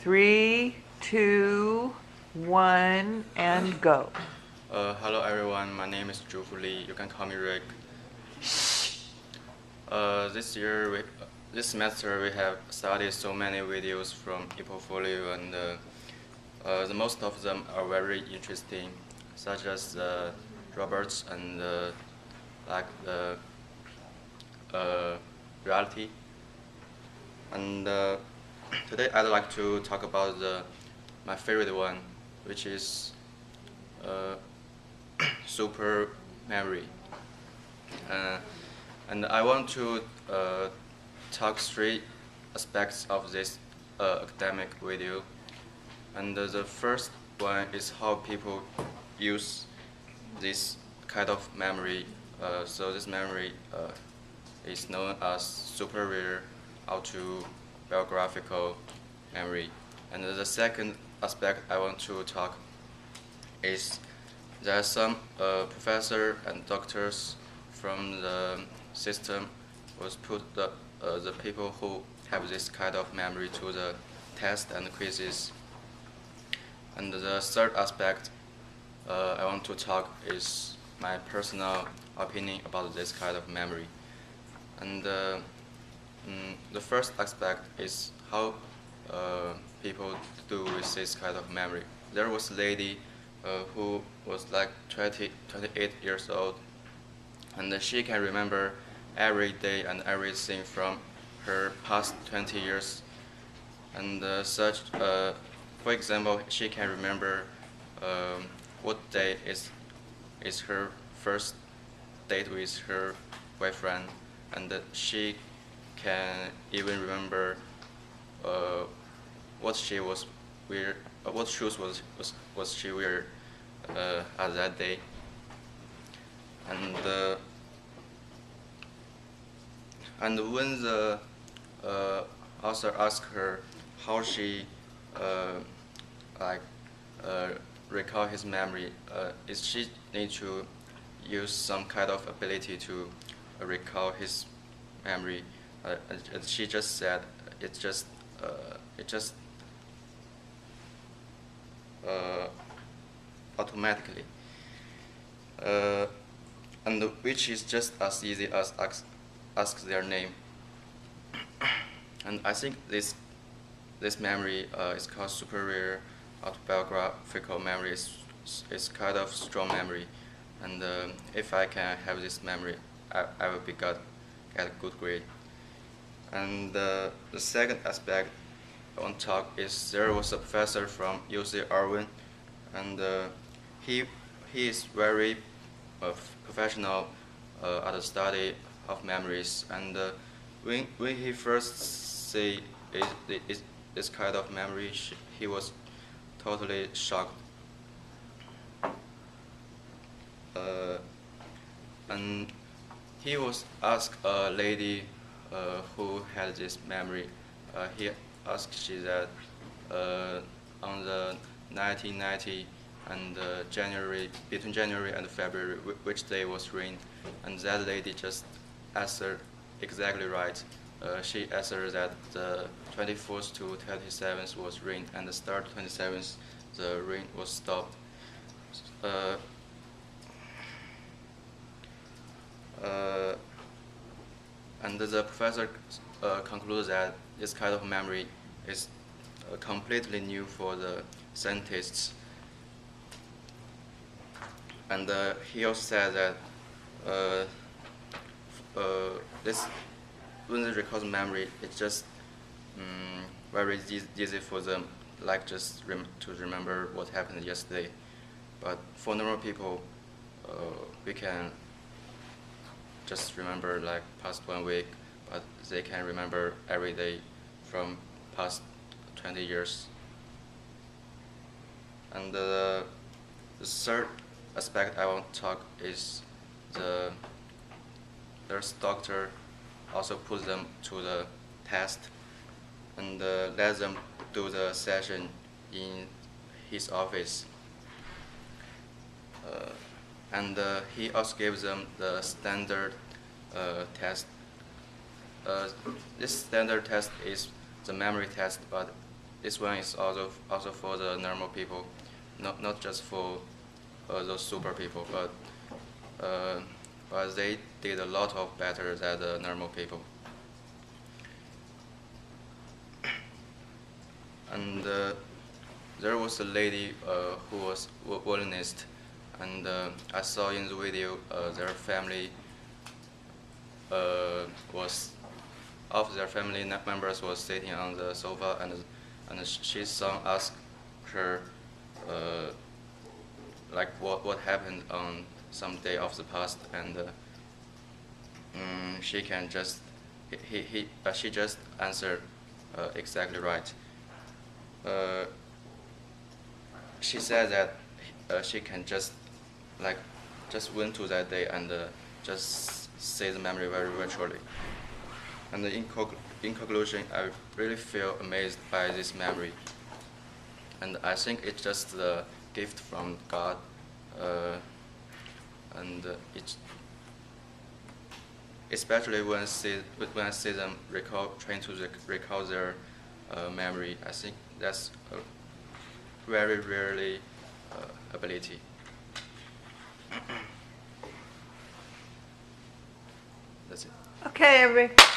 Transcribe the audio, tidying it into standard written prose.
3, 2, 1, and go. Hello everyone, my name is Zhu Li. You can call me Rick. This semester we have studied so many videos from ePortfolio, and the most of them are very interesting, such as robots and like the reality. And today I'd like to talk about my favorite one, which is uh, super memory. Uh, and I want to talk three aspects of this academic video. And the first one is how people use this kind of memory. So this memory is known as superior autobiographical memory. And the second aspect I want to talk is there are some professors and doctors from the system was put the people who have this kind of memory to the test and quizzes. And the third aspect I want to talk is my personal opinion about this kind of memory. And the first aspect is how people do with this kind of memory. There was a lady who was like 28 years old, and she can remember every day and everything from her past 20 years. And for example, she can remember what day is her first date with her boyfriend, and she can even remember uh, what she was wear, what shoes was she wear at that day, and when the author asked her how she uh, like recall his memory, is she need to use some kind of ability to recall his memory, and she just said it just uh, automatically, uh, and which is just as easy as ask their name. And I think this memory is called superior autobiographical memory. It's kind of strong memory, and if I can have this memory, I will get a good grade. And the second aspect I want to talk is there was a professor from UC Irvine, and he he is very professional at the study of memories. And when he first see this kind of memory, he was totally shocked. Uh, and he was asked a lady who had this memory. He asked she that on the 1990 and between January and February, which day was rain, and that lady just answered exactly right. She answered that the 24th to 27th was rain, and the start 27th the rain was stopped. Uh, uh, and the professor concludes that this kind of memory is completely new for the scientists. And he also said that uh, this when they record memory, it's just very easy for them, like just to remember what happened yesterday. But for normal people, we can just remember like past 1 week, but they can remember every day from past 20 years. And the third aspect I want to talk is there's doctor also put them to the test and let them do the session in his office. And he also gave them the standard test. This standard test is the memory test, but this one is also for the normal people, not just for those super people, but they did a lot of better than the normal people. And there was a lady who was violinist, and I saw in the video their family was of their family members was sitting on the sofa, and she son asked her like what happened on some day of the past, and she can just she just answered exactly right. She said that she can just went to that day and just say the memory very virtually. And in conclusion, I really feel amazed by this memory. And I think it's just the gift from God, and it's especially when I see them trying to recall their memory. I think that's a very rarely ability. That's it. Okay, everybody.